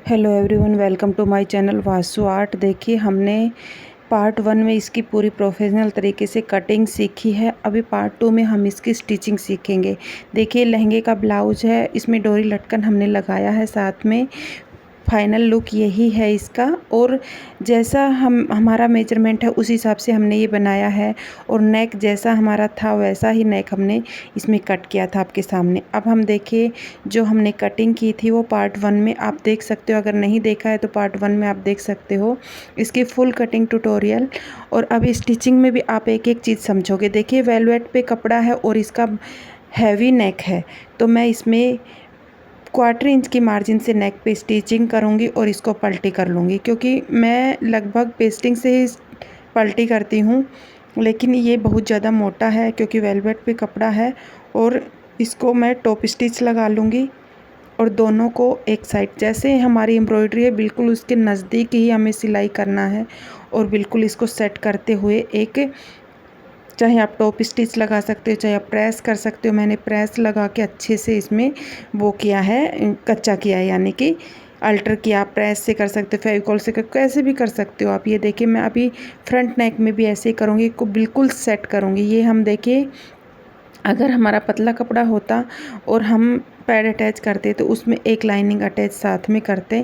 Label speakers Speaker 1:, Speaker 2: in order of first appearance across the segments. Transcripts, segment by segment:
Speaker 1: Hello everyone, welcome to my channel Vasu art. देखिए, हमने part 1 में इसकी पूरी प्रोफेशनल तरीके से कटिंग सीखी है। अभी पार्ट 2 में हम इसकी स्टिचिंग सीखेंगे। देखिए, लहंगे का ब्लाउज है, इसमें डोरी लटकन हमने लगाया है साथ में। फाइनल लुक यही है इसका। और जैसा हमारा मेजरमेंट है उस हिसाब से हमने ये बनाया है। और नेक जैसा हमारा था वैसा ही नेक हमने इसमें कट किया था आपके सामने। अब हम देखिए, जो हमने कटिंग की थी वो पार्ट 1 में आप देख सकते हो। अगर नहीं देखा है तो पार्ट 1 में आप देख सकते हो इसकी फुल कटिंग ट्यूटोरियल। और अब स्टिचिंग में भी आप एक एक चीज़ समझोगे। देखिए, वेलवेट पे कपड़ा है और इसका हैवी नेक है, तो मैं इसमें 1/4 इंच की मार्जिन से नेक पे स्टिचिंग करूँगी और इसको पलटी कर लूँगी, क्योंकि मैं लगभग पेस्टिंग से ही पलटी करती हूँ। लेकिन ये बहुत ज़्यादा मोटा है क्योंकि वेलवेट पे कपड़ा है। और इसको मैं टॉप स्टिच लगा लूँगी और दोनों को एक साइड, जैसे हमारी एम्ब्रॉयडरी है बिल्कुल उसके नज़दीक ही हमें सिलाई करना है। और बिल्कुल इसको सेट करते हुए एक, चाहे आप टॉप स्टिच लगा सकते हो, चाहे आप प्रेस कर सकते हो। मैंने प्रेस लगा के अच्छे से इसमें वो किया है, कच्चा किया है, यानी कि अल्टर किया। आप प्रेस से कर सकते हो, फेविकॉल से कैसे भी कर सकते हो आप। ये देखिए, मैं अभी फ्रंट नेक में भी ऐसे ही करूँगी, को बिल्कुल सेट करूँगी। ये हम देखिए, अगर हमारा पतला कपड़ा होता और हम पैड अटैच करते तो उसमें एक लाइनिंग अटैच साथ में करते।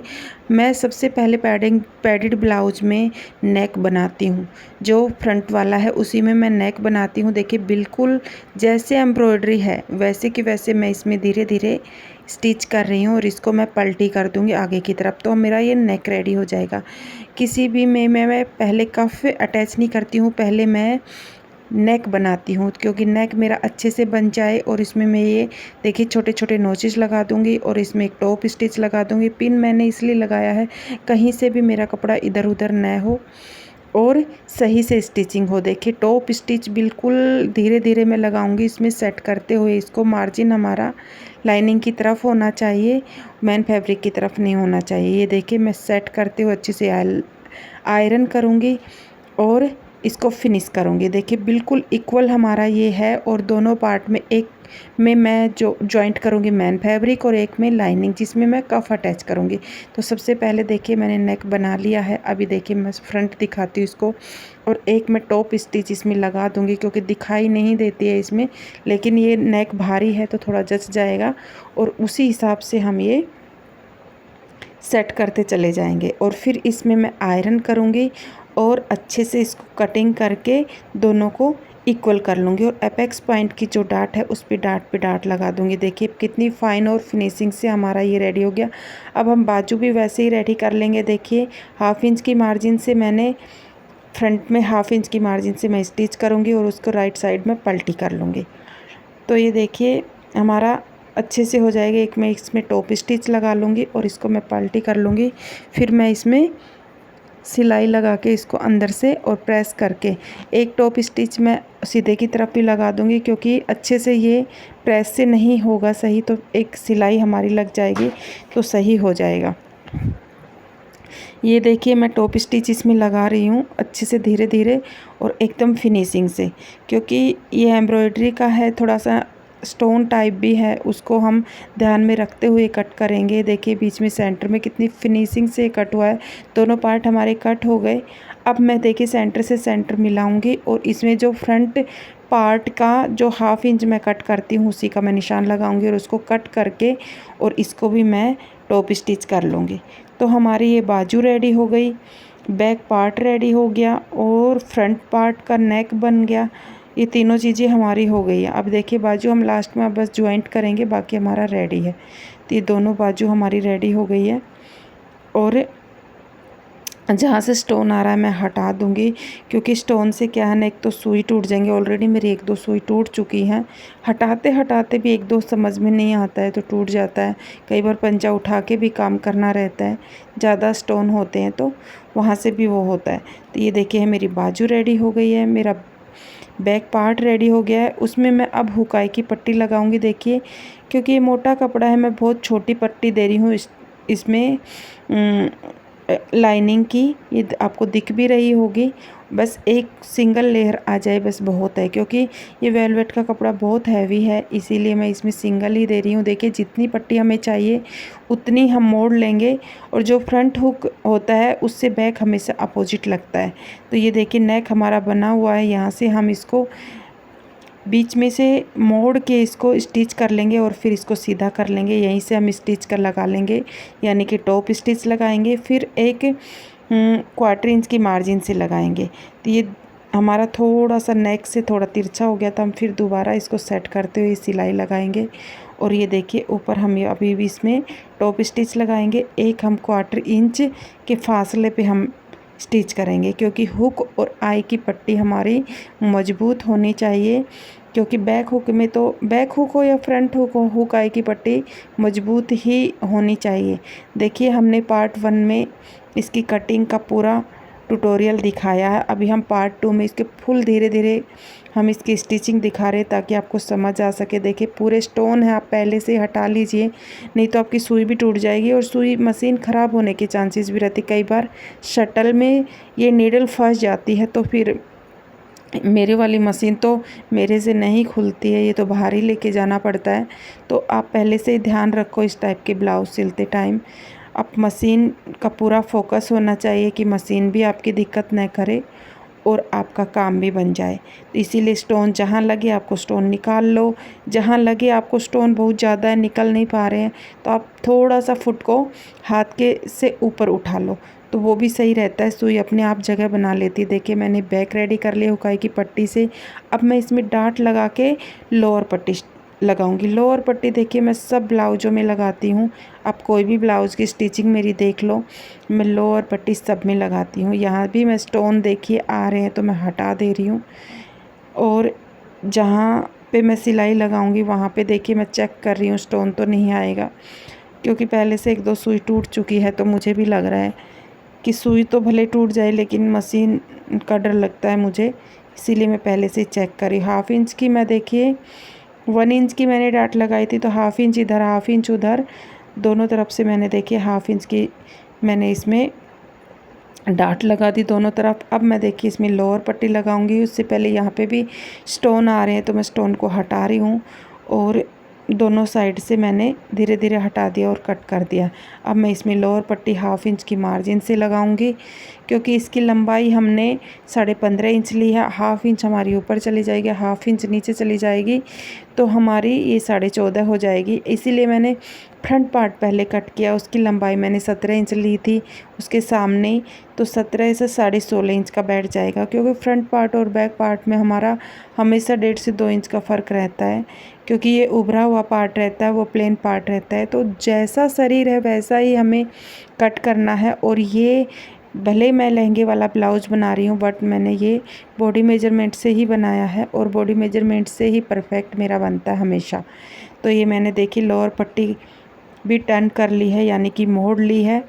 Speaker 1: मैं सबसे पहले पैडेड ब्लाउज में नेक बनाती हूँ, जो फ्रंट वाला है उसी में मैं नेक बनाती हूँ। देखिए, बिल्कुल जैसे एम्ब्रॉयडरी है वैसे कि वैसे मैं इसमें धीरे धीरे स्टिच कर रही हूँ। और इसको मैं पलटी कर दूँगी आगे की तरफ, तो मेरा ये नेक रेडी हो जाएगा। किसी भी में मैं पहले कफ अटैच नहीं करती हूँ, पहले मैं नेक बनाती हूँ, क्योंकि नेक मेरा अच्छे से बन जाए। और इसमें मैं ये देखिए छोटे छोटे नोचेस लगा दूँगी और इसमें एक टॉप स्टिच लगा दूँगी। पिन मैंने इसलिए लगाया है कहीं से भी मेरा कपड़ा इधर उधर न हो और सही से स्टिचिंग हो। देखिए, टॉप स्टिच बिल्कुल धीरे धीरे मैं लगाऊंगी इसमें सेट करते हुए। इसको मार्जिन हमारा लाइनिंग की तरफ होना चाहिए, मेन फैब्रिक की तरफ नहीं होना चाहिए। ये देखिए, मैं सेट करते हुए अच्छे से आयरन करूँगी और इसको फिनिश करूँगी। देखिए, बिल्कुल इक्वल हमारा ये है। और दोनों पार्ट में, एक में मैं जो जॉइंट करूँगी मेन फैब्रिक और एक में लाइनिंग जिसमें मैं कफ अटैच करूँगी। तो सबसे पहले देखिए, मैंने नेक बना लिया है। अभी देखिए, मैं फ्रंट दिखाती हूँ इसको। और एक मैं टॉप स्टिच इसमें लगा दूँगी, क्योंकि दिखाई नहीं देती है इसमें, लेकिन ये नेक भारी है तो थोड़ा जच जाएगा। और उसी हिसाब से हम ये सेट करते चले जाएंगे। और फिर इसमें मैं आयरन करूँगी और अच्छे से इसको कटिंग करके दोनों को इक्वल कर लूँगी। और एपेक्स पॉइंट की जो डाट है उस पे डाट लगा दूँगी। देखिए कितनी फाइन और फिनिशिंग से हमारा ये रेडी हो गया। अब हम बाजू भी वैसे ही रेडी कर लेंगे। देखिए, 1/2 इंच की मार्जिन से मैंने फ्रंट में 1/2 इंच की मार्जिन से मैं स्टिच करूँगी और उसको राइट साइड में पलटी कर लूँगी। तो ये देखिए, हमारा अच्छे से हो जाएगा। एक मैं इसमें टॉप स्टिच लगा लूँगी और इसको मैं पलटी कर लूँगी। फिर मैं इसमें सिलाई लगा के इसको अंदर से और प्रेस करके एक टॉप स्टिच मैं सीधे की तरफ भी लगा दूँगी, क्योंकि अच्छे से ये प्रेस से नहीं होगा सही, तो एक सिलाई हमारी लग जाएगी तो सही हो जाएगा। ये देखिए, मैं टॉप स्टिच इसमें लगा रही हूँ अच्छे से धीरे धीरे और एकदम फिनिशिंग से, क्योंकि ये एम्ब्रॉयडरी का है, थोड़ा सा स्टोन टाइप भी है, उसको हम ध्यान में रखते हुए कट करेंगे। देखिए, बीच में सेंटर में कितनी फिनिशिंग से कट हुआ है। दोनों पार्ट हमारे कट हो गए। अब मैं देखिए सेंटर से सेंटर मिलाऊंगी और इसमें जो फ्रंट पार्ट का जो 1/2 इंच मैं कट करती हूँ उसी का मैं निशान लगाऊंगी और उसको कट करके और इसको भी मैं टॉप स्टिच कर लूँगी। तो हमारी ये बाजू रेडी हो गई, बैक पार्ट रेडी हो गया और फ्रंट पार्ट का नेक बन गया। ये तीनों चीज़ें हमारी हो गई है। अब देखिए, बाजू हम लास्ट में अब बस ज्वाइंट करेंगे, बाकी हमारा रेडी है। तो ये दोनों बाजू हमारी रेडी हो गई है। और जहाँ से स्टोन आ रहा है मैं हटा दूँगी, क्योंकि स्टोन से क्या है ना, एक तो सुई टूट जाएंगे। ऑलरेडी मेरी 1-2 सुई टूट चुकी हैं। हटाते हटाते भी 1-2 समझ में नहीं आता है तो टूट जाता है। कई बार पंजा उठा के भी काम करना रहता है, ज़्यादा स्टोन होते हैं तो वहाँ से भी वो होता है। तो ये देखिए, मेरी बाजू रेडी हो गई है, मेरा बैक पार्ट रेडी हो गया है। उसमें मैं अब हुकाई की पट्टी लगाऊंगी। देखिए, क्योंकि ये मोटा कपड़ा है, मैं बहुत छोटी पट्टी दे रही हूँ इसमें। लाइनिंग की, ये आपको दिख भी रही होगी। बस एक सिंगल लेयर आ जाए बस बहुत है, क्योंकि ये वेलवेट का कपड़ा बहुत हैवी है, इसीलिए मैं इसमें सिंगल ही दे रही हूँ। देखिए जितनी पट्टी हमें चाहिए उतनी हम मोड़ लेंगे, और जो फ्रंट हुक होता है उससे बैक हमेशा अपोजिट लगता है। तो ये देखिए नेक हमारा बना हुआ है, यहाँ से हम इसको बीच में से मोड़ के इसको स्टिच कर लेंगे और फिर इसको सीधा कर लेंगे। यहीं से हम स्टिच कर लगा लेंगे, यानी कि टॉप स्टिच लगाएंगे, फिर एक 1/4 इंच की मार्जिन से लगाएंगे। तो ये हमारा थोड़ा सा नेक से थोड़ा तिरछा हो गया था, हम फिर दोबारा इसको सेट करते हुए सिलाई लगाएंगे। और ये देखिए ऊपर हम ये अभी भी इसमें टॉप स्टिच लगाएंगे। एक हम 1/4 इंच के फासले पे हम स्टिच करेंगे, क्योंकि हुक और आई की पट्टी हमारी मजबूत होनी चाहिए। क्योंकि बैक हुक में तो बैक हुक हो या फ्रंट हुक हो, हुक आई की पट्टी मजबूत ही होनी चाहिए। देखिए हमने पार्ट 1 में इसकी कटिंग का पूरा ट्यूटोरियल दिखाया है। अभी हम पार्ट 2 में इसके फुल धीरे धीरे हम इसकी स्टिचिंग दिखा रहे हैं ताकि आपको समझ आ सके। देखिए पूरे स्टोन है, आप पहले से हटा लीजिए, नहीं तो आपकी सुई भी टूट जाएगी और सुई मशीन ख़राब होने के चांसेस भी रहते। कई बार शटल में ये नीडल फंस जाती है, तो फिर मेरे वाली मशीन तो मेरे से नहीं खुलती है, ये तो बाहर ही लेके जाना पड़ता है। तो आप पहले से ही ध्यान रखो इस टाइप के ब्लाउज सिलते टाइम। अब मशीन का पूरा फोकस होना चाहिए कि मशीन भी आपकी दिक्कत न करे और आपका काम भी बन जाए। तो इसीलिए स्टोन जहाँ लगे आपको स्टोन निकाल लो। जहाँ लगे आपको स्टोन बहुत ज़्यादा है, निकल नहीं पा रहे हैं, तो आप थोड़ा सा फुट को हाथ के से ऊपर उठा लो, तो वो भी सही रहता है, सुई अपने आप जगह बना लेती है। देखिए मैंने बैक रेडी कर लिया हुकाई की पट्टी से। अब मैं इसमें डाट लगा के लोअर पट्टी लगाऊंगी। लोअर पट्टी देखिए मैं सब ब्लाउजों में लगाती हूँ, आप कोई भी ब्लाउज़ की स्टिचिंग मेरी देख लो, मैं लोअर पट्टी सब में लगाती हूँ। यहाँ भी मैं स्टोन देखिए आ रहे हैं तो मैं हटा दे रही हूँ, और जहाँ पे मैं सिलाई लगाऊंगी वहाँ पे देखिए मैं चेक कर रही हूँ स्टोन तो नहीं आएगा, क्योंकि पहले से 1-2 सुई टूट चुकी है। तो मुझे भी लग रहा है कि सुई तो भले टूट जाए लेकिन मशीन का डर लगता है मुझे, इसीलिए मैं पहले से चेक करी। 1/2 इंच की मैं देखिए 1 इंच की मैंने डाट लगाई थी, तो 1/2 इंच इधर 1/2 इंच उधर, दोनों तरफ से मैंने देखिए 1/2 इंच की मैंने इसमें डाट लगा दी दोनों तरफ। अब मैं देखिए इसमें लोअर पट्टी लगाऊंगी। उससे पहले यहाँ पे भी स्टोन आ रहे हैं तो मैं स्टोन को हटा रही हूँ, और दोनों साइड से मैंने धीरे धीरे हटा दिया और कट कर दिया। अब मैं इसमें लोअर पट्टी 1/2 इंच की मार्जिन से लगाऊंगी, क्योंकि इसकी लंबाई हमने 15.5 इंच ली है। 1/2 इंच हमारी ऊपर चली जाएगी, 1/2 इंच नीचे चली जाएगी, तो हमारी ये 14.5 हो जाएगी। इसीलिए मैंने फ्रंट पार्ट पहले कट किया, उसकी लंबाई मैंने 17 इंच ली थी उसके सामने, तो 17 से 16.5 इंच का बैठ जाएगा। क्योंकि फ्रंट पार्ट और बैक पार्ट में हमारा हमेशा 1.5 से 2 इंच का फ़र्क रहता है, क्योंकि ये उभरा हुआ पार्ट रहता है, वो प्लेन पार्ट रहता है। तो जैसा शरीर है वैसा ही हमें कट करना है। और ये भले मैं लहंगे वाला ब्लाउज बना रही हूँ, बट मैंने ये बॉडी मेजरमेंट से ही बनाया है, और बॉडी मेजरमेंट से ही परफेक्ट मेरा बनता है हमेशा। तो ये मैंने देखी लोअर पट्टी भी टर्न कर ली है, यानी कि मोड़ ली है।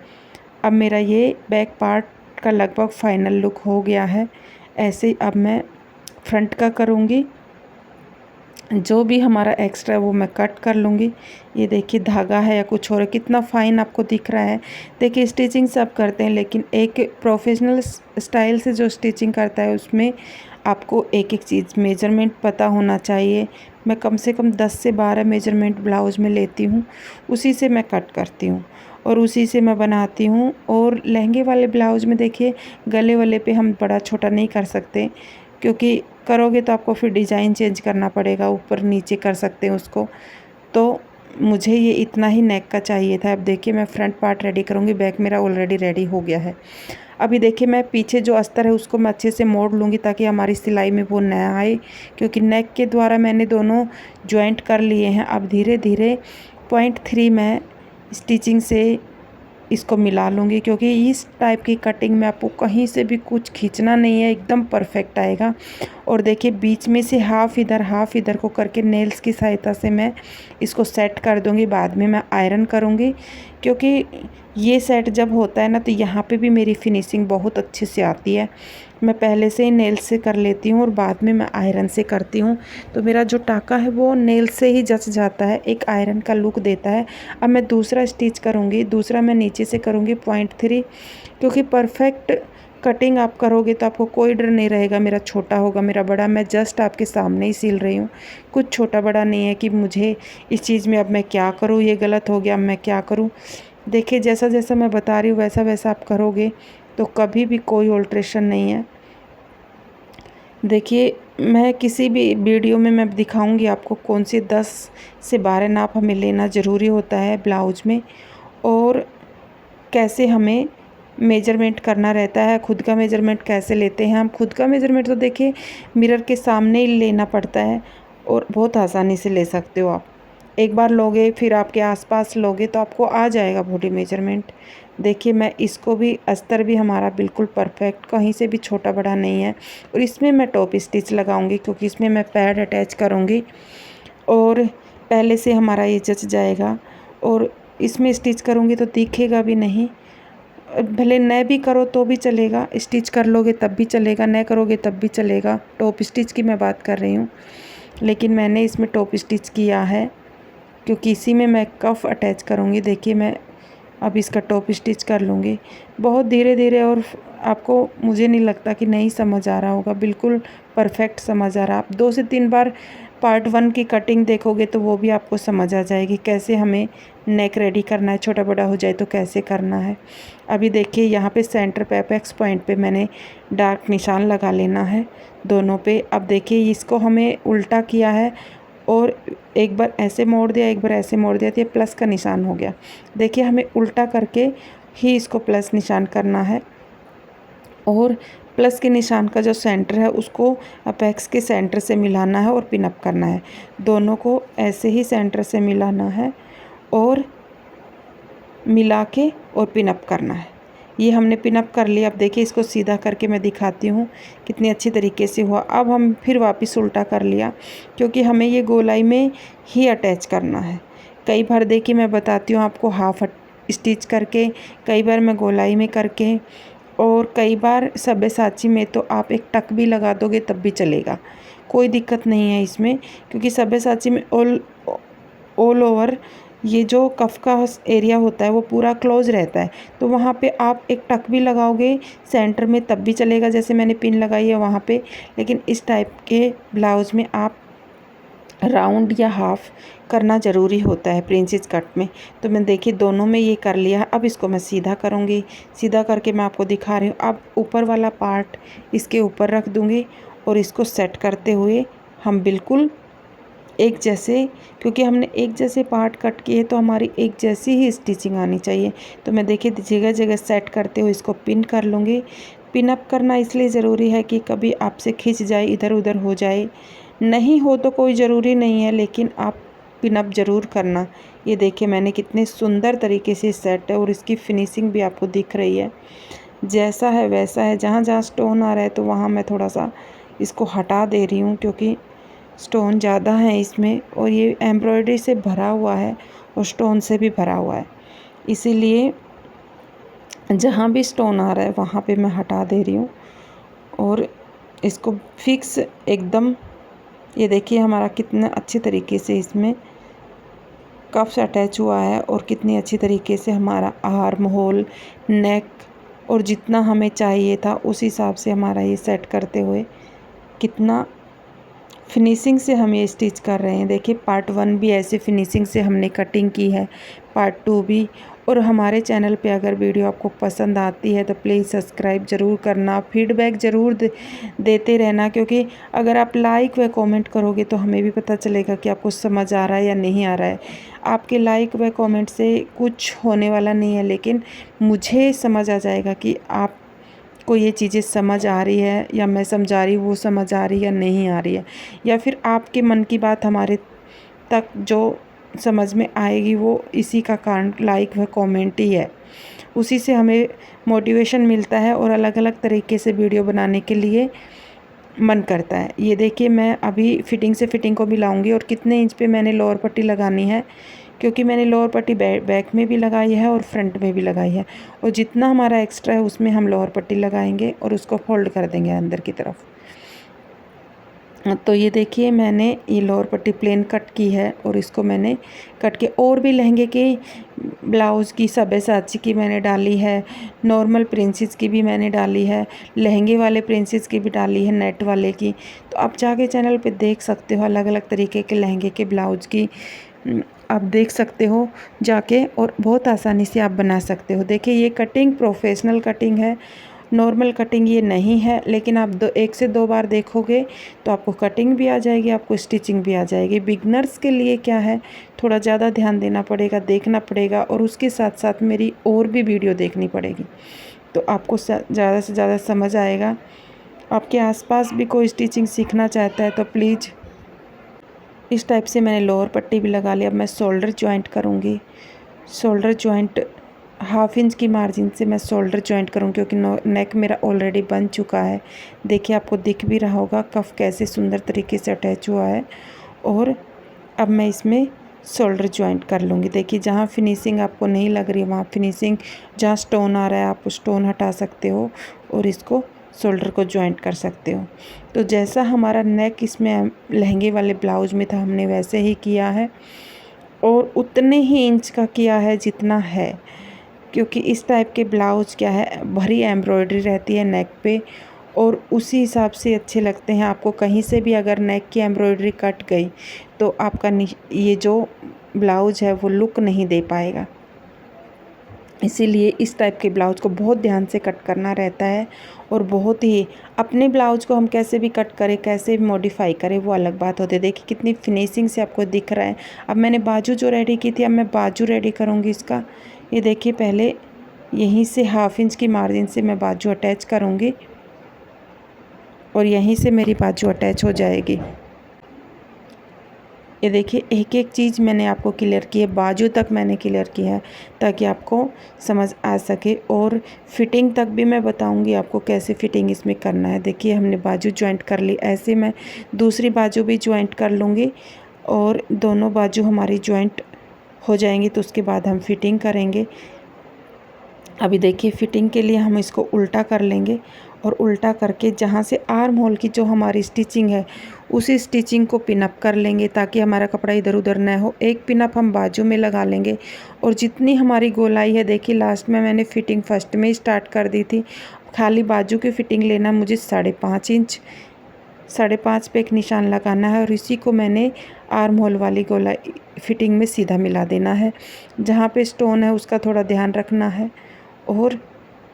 Speaker 1: अब मेरा ये बैक पार्ट का लगभग फाइनल लुक हो गया है। ऐसे ही अब मैं फ्रंट का करूँगी, जो भी हमारा एक्स्ट्रा है वो मैं कट कर लूँगी। ये देखिए धागा है या कुछ और है, कितना फ़ाइन आपको दिख रहा है। देखिए स्टिचिंग सब करते हैं, लेकिन एक प्रोफेशनल स्टाइल से जो स्टिचिंग करता है उसमें आपको एक एक चीज़ मेजरमेंट पता होना चाहिए। मैं कम से कम 10 से 12 मेजरमेंट ब्लाउज़ में लेती हूँ, उसी से मैं कट करती हूँ और उसी से मैं बनाती हूँ। और लहंगे वाले ब्लाउज़ में देखिए गले वाले पे हम बड़ा छोटा नहीं कर सकते, क्योंकि करोगे तो आपको फिर डिज़ाइन चेंज करना पड़ेगा, ऊपर नीचे कर सकते हैं उसको। तो मुझे ये इतना ही नेक का चाहिए था। अब देखिए मैं फ्रंट पार्ट रेडी करूँगी, बैक मेरा ऑलरेडी रेडी हो गया है। अभी देखिए मैं पीछे जो अस्तर है उसको मैं अच्छे से मोड़ लूँगी ताकि हमारी सिलाई में वो न आए, क्योंकि नेक के द्वारा मैंने दोनों जॉइंट कर लिए हैं। अब धीरे धीरे 0.3 मैं स्टिचिंग से इसको मिला लूँगी, क्योंकि इस टाइप की कटिंग में आपको कहीं से भी कुछ खींचना नहीं है, एकदम परफेक्ट आएगा। और देखिए बीच में से हाफ इधर को करके नेल्स की सहायता से मैं इसको सेट कर दूँगी। बाद में मैं आयरन करूँगी, क्योंकि ये सेट जब होता है ना तो यहाँ पे भी मेरी फिनिशिंग बहुत अच्छे से आती है। मैं पहले से ही नेल से कर लेती हूँ और बाद में मैं आयरन से करती हूँ, तो मेरा जो टाका है वो नेल से ही जच जाता है, एक आयरन का लुक देता है। अब मैं दूसरा स्टिच करूँगी, दूसरा मैं नीचे से करूँगी 0.3, क्योंकि परफेक्ट कटिंग आप करोगे तो आपको कोई डर नहीं रहेगा मेरा छोटा होगा मेरा बड़ा। मैं जस्ट आपके सामने ही सिल रही हूँ, कुछ छोटा बड़ा नहीं है कि मुझे इस चीज़ में अब मैं क्या करूँ, ये गलत हो गया अब मैं क्या करूँ। देखिए जैसा जैसा मैं बता रही हूँ वैसा वैसा आप करोगे तो कभी भी कोई ऑल्ट्रेशन नहीं है। देखिए मैं किसी भी वीडियो में मैं दिखाऊंगी आपको कौन सी 10 से 12 नाप हमें लेना ज़रूरी होता है ब्लाउज में, और कैसे हमें मेजरमेंट करना रहता है, खुद का मेजरमेंट कैसे लेते हैं हम। खुद का मेजरमेंट तो देखिए मिरर के सामने ही लेना पड़ता है और बहुत आसानी से ले सकते हो आप। एक बार लोगे फिर आपके आसपास लोगे तो आपको आ जाएगा बॉडी मेजरमेंट। देखिए मैं इसको भी अस्तर भी हमारा बिल्कुल परफेक्ट, कहीं से भी छोटा बड़ा नहीं है। और इसमें मैं टॉप स्टिच लगाऊंगी क्योंकि इसमें मैं पैड अटैच करूंगी और पहले से हमारा ये जच जाएगा। और इसमें स्टिच करूंगी तो दिखेगा भी नहीं, भले न भी करो तो भी चलेगा, स्टिच कर लोगे तब भी चलेगा, न करोगे तब भी चलेगा। टॉप स्टिच की मैं बात कर रही हूँ, लेकिन मैंने इसमें टॉप स्टिच किया है क्योंकि इसी में मैं कफ अटैच करूँगी। देखिए मैं अब इसका टॉप स्टिच कर लूँगी बहुत धीरे धीरे, और आपको मुझे नहीं लगता कि नहीं समझ आ रहा होगा, बिल्कुल परफेक्ट समझ आ रहा। आप 2 से 3 बार पार्ट 1 की कटिंग देखोगे तो वो भी आपको समझ आ जाएगी कैसे हमें नेक रेडी करना है, छोटा बड़ा हो जाए तो कैसे करना है। अभी देखिए यहाँ पे सेंटर पे अपेक्स पॉइंट पे मैंने डार्क निशान लगा लेना है दोनों पे। अब देखिए इसको हमें उल्टा किया है और एक बार ऐसे मोड़ दिया एक बार ऐसे मोड़ दिया तो ये प्लस का निशान हो गया। देखिए हमें उल्टा करके ही इसको प्लस निशान करना है, और प्लस के निशान का जो सेंटर है उसको अपेक्स के सेंटर से मिलाना है और पिन अप करना है। दोनों को ऐसे ही सेंटर से मिलाना है और मिला के और पिन अप करना है। ये हमने पिन अप कर लिया। अब देखिए इसको सीधा करके मैं दिखाती हूँ कितनी अच्छी तरीके से हुआ। अब हम फिर वापस उल्टा कर लिया क्योंकि हमें ये गोलाई में ही अटैच करना है। कई बार देखिए मैं बताती हूँ आपको हाफ स्टिच करके, कई बार मैं गोलाई में करके, और कई बार सब्यसाची में तो आप एक टक भी लगा दोगे तब भी चलेगा, कोई दिक्कत नहीं है इसमें। क्योंकि सब्यसाची में ऑल ओवर ये जो कफ का एरिया होता है वो पूरा क्लोज रहता है, तो वहाँ पे आप एक टक भी लगाओगे सेंटर में तब भी चलेगा, जैसे मैंने पिन लगाई है वहाँ पे। लेकिन इस टाइप के ब्लाउज़ में आप राउंड या हाफ करना ज़रूरी होता है प्रिंसेस कट में। तो मैं देखिए दोनों में ये कर लिया। अब इसको मैं सीधा करूँगी, सीधा करके मैं आपको दिखा रही हूँ। अब ऊपर वाला पार्ट इसके ऊपर रख दूँगी और इसको सेट करते हुए हम बिल्कुल एक जैसे, क्योंकि हमने एक जैसे पार्ट कट किए तो हमारी एक जैसी ही स्टिचिंग आनी चाहिए। तो मैं देखिए जगह जगह सेट करते हुए इसको पिन कर लूँगी। पिन अप करना इसलिए ज़रूरी है कि कभी आपसे खिंच जाए, इधर उधर हो जाए, नहीं हो तो कोई ज़रूरी नहीं है, लेकिन आप पिन अप ज़रूर करना। ये देखिए मैंने कितने सुंदर तरीके से सेट है और इसकी फिनिशिंग भी आपको दिख रही है, जैसा है वैसा है। जहाँ जहाँ स्टोन आ रहा है तो वहाँ मैं थोड़ा सा इसको हटा दे रही हूँ क्योंकि स्टोन ज़्यादा है इसमें, और ये एम्ब्रॉयडरी से भरा हुआ है और स्टोन से भी भरा हुआ है, इसीलिए जहाँ भी स्टोन आ रहा है वहाँ पे मैं हटा दे रही हूँ और इसको फिक्स एकदम। ये देखिए हमारा कितना अच्छी तरीके से इसमें कफ्स अटैच हुआ है और कितनी अच्छी तरीके से हमारा आर्म होल, नेक और जितना हमें चाहिए था उस हिसाब से हमारा ये सेट करते हुए कितना फिनिशिंग से हम ये स्टिच कर रहे हैं। देखिए पार्ट 1 भी ऐसे फिनिशिंग से हमने कटिंग की है, पार्ट 2 भी। और हमारे चैनल पे अगर वीडियो आपको पसंद आती है तो प्लीज़ सब्सक्राइब ज़रूर करना, फीडबैक ज़रूर देते रहना, क्योंकि अगर आप लाइक व कमेंट करोगे तो हमें भी पता चलेगा कि आपको समझ आ रहा है या नहीं आ रहा है। आपके लाइक व कमेंट से कुछ होने वाला नहीं है, लेकिन मुझे समझ आ जाएगा कि आप को ये चीज़ें समझ आ रही है या मैं समझा रही हूँ वो समझ आ रही है या नहीं आ रही है, या फिर आपके मन की बात हमारे तक जो समझ में आएगी वो इसी का कारण लाइक व कमेंट ही है। उसी से हमें मोटिवेशन मिलता है और अलग अलग तरीके से वीडियो बनाने के लिए मन करता है। ये देखिए मैं अभी फिटिंग से फिटिंग को मिलाऊंगी और कितने इंच पे मैंने लोअर पट्टी लगानी है, क्योंकि मैंने लोअर पट्टी बैक में भी लगाई है और फ्रंट में भी लगाई है, और जितना हमारा एक्स्ट्रा है उसमें हम लोअर पट्टी लगाएंगे और उसको फोल्ड कर देंगे अंदर की तरफ। तो ये देखिए मैंने ये लोअर पट्टी प्लेन कट की है और इसको मैंने कट के, और भी लहंगे के ब्लाउज़ की सब्यसाची की मैंने डाली है, नॉर्मल प्रिंसेस की भी मैंने डाली है, लहंगे वाले प्रिंसेस की भी डाली है, नेट वाले की। तो आप जाके चैनल पे देख सकते हो अलग अलग तरीके के लहंगे के ब्लाउज़ की, आप देख सकते हो जाके, और बहुत आसानी से आप बना सकते हो। देखिए ये कटिंग प्रोफेशनल कटिंग है, नॉर्मल कटिंग ये नहीं है, लेकिन आप एक से दो बार देखोगे तो आपको कटिंग भी आ जाएगी, आपको स्टिचिंग भी आ जाएगी। बिगनर्स के लिए क्या है, थोड़ा ज़्यादा ध्यान देना पड़ेगा, देखना पड़ेगा, और उसके साथ साथ मेरी और भी वीडियो देखनी पड़ेगी, तो आपको ज़्यादा से ज़्यादा समझ आएगा। आपके आसपास भी कोई स्टिचिंग सीखना चाहता है तो प्लीज़, इस टाइप से मैंने लोअर पट्टी भी लगा ली। अब मैं शोल्डर जॉइंट करूँगी। शोल्डर जॉइंट 1/2 इंच की मार्जिन से मैं शोल्डर जॉइंट करूँ, क्योंकि नेक मेरा ऑलरेडी बन चुका है। देखिए आपको दिख भी रहा होगा कफ कैसे सुंदर तरीके से अटैच हुआ है। और अब मैं इसमें शोल्डर जॉइंट कर लूँगी। देखिए जहाँ फिनिशिंग आपको नहीं लग रही वहाँ फिनिशिंग, जहाँ स्टोन आ रहा है आप स्टोन हटा सकते हो और इसको शोल्डर को जॉइंट कर सकते हो। तो जैसा हमारा नेक इसमें लहंगे वाले ब्लाउज में था हमने वैसे ही किया है, और उतने ही इंच का किया है जितना है, क्योंकि इस टाइप के ब्लाउज क्या है भरी एम्ब्रॉयडरी रहती है नेक पे, और उसी हिसाब से अच्छे लगते हैं। आपको कहीं से भी अगर नेक की एम्ब्रॉयडरी कट गई तो आपका ये जो ब्लाउज है वो लुक नहीं दे पाएगा। इसीलिए इस टाइप के ब्लाउज को बहुत ध्यान से कट करना रहता है, और बहुत ही, अपने ब्लाउज को हम कैसे भी कट करें, कैसे भी मॉडिफाई करें, वो अलग बात होती है। देखिए कितनी फिनिशिंग से आपको दिख रहा है। अब मैंने बाजू जो रेडी की थी, अब मैं बाजू रेडी करूँगी इसका। ये देखिए पहले यहीं से 1/2 इंच की मार्जिन से मैं बाजू अटैच करूँगी, और यहीं से मेरी बाजू अटैच हो जाएगी। ये देखिए एक एक चीज़ मैंने आपको क्लियर की है, बाजू तक मैंने क्लियर किया है ताकि आपको समझ आ सके, और फिटिंग तक भी मैं बताऊंगी आपको कैसे फिटिंग इसमें करना है। देखिए हमने बाजू जॉइंट कर ली, ऐसे मैं दूसरी बाजू भी जॉइंट कर लूँगी, और दोनों बाजू हमारी जॉइंट हो जाएंगी तो उसके बाद हम फिटिंग करेंगे। अभी देखिए फिटिंग के लिए हम इसको उल्टा कर लेंगे, और उल्टा करके जहाँ से आर्म होल की जो हमारी स्टिचिंग है उसी स्टिचिंग को पिनअप कर लेंगे ताकि हमारा कपड़ा इधर उधर न हो। एक पिनअप हम बाजू में लगा लेंगे, और जितनी हमारी गोलाई है, देखिए लास्ट में मैंने फिटिंग फर्स्ट में ही स्टार्ट कर दी थी। खाली बाजू की फिटिंग लेना मुझे 5.5 इंच, 5.5 पे एक निशान लगाना है, और इसी को मैंने आर्म होल वाली गोलाई फिटिंग में सीधा मिला देना है। जहाँ पे स्टोन है उसका थोड़ा ध्यान रखना है और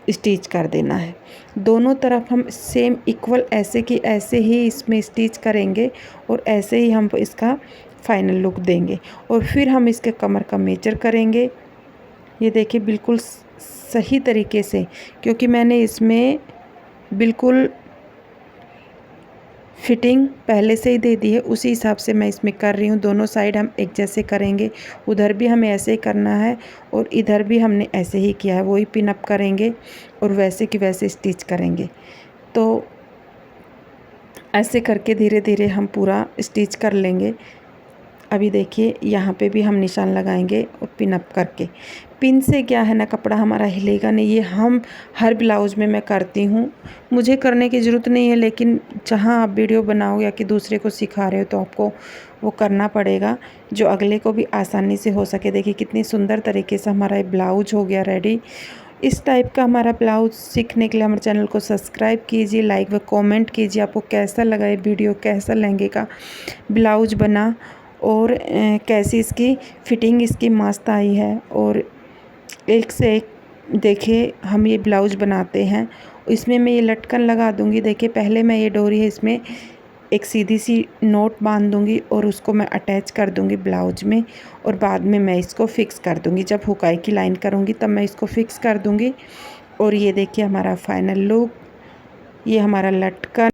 Speaker 1: स्टिच कर देना है। दोनों तरफ हम सेम इक्वल ऐसे कि ऐसे ही इसमें स्टिच करेंगे, और ऐसे ही हम इसका फाइनल लुक देंगे। और फिर हम इसके कमर का मेजर करेंगे। ये देखिए बिल्कुल सही तरीके से, क्योंकि मैंने इसमें बिल्कुल फिटिंग पहले से ही दे दी है, उसी हिसाब से मैं इसमें कर रही हूँ। दोनों साइड हम एक जैसे करेंगे, उधर भी हमें ऐसे ही करना है और इधर भी हमने ऐसे ही किया है, वही पिन अप करेंगे और वैसे कि वैसे स्टिच करेंगे। तो ऐसे करके धीरे धीरे हम पूरा स्टिच कर लेंगे। अभी देखिए यहाँ पे भी हम निशान लगाएंगे और पिन अप करके। पिन से क्या है ना, कपड़ा हमारा हिलेगा नहीं। ये हम हर ब्लाउज़ में मैं करती हूँ, मुझे करने की ज़रूरत नहीं है, लेकिन जहाँ आप वीडियो बनाओ या कि दूसरे को सिखा रहे हो तो आपको वो करना पड़ेगा, जो अगले को भी आसानी से हो सके। देखिए कितनी सुंदर तरीके से हमारा ये ब्लाउज हो गया रेडी। इस टाइप का हमारा ब्लाउज सीखने के लिए हमारे चैनल को सब्सक्राइब कीजिए, लाइक व कमेंट कीजिए। आपको कैसा लगा ये वीडियो, कैसा लहंगे का ब्लाउज बना, और कैसी इसकी फिटिंग इसकी मस्त आई है। और एक से एक देखिए हम ये ब्लाउज बनाते हैं, इसमें मैं ये लटकन लगा दूंगी। देखिए पहले मैं ये डोरी है इसमें एक सीधी सी नोट बांध दूंगी और उसको मैं अटैच कर दूंगी ब्लाउज में, और बाद में मैं इसको फिक्स कर दूंगी। जब हुकाई की लाइन करूंगी तब मैं इसको फिक्स कर दूंगी। और ये देखिए हमारा फाइनल लुक, ये हमारा लटकन।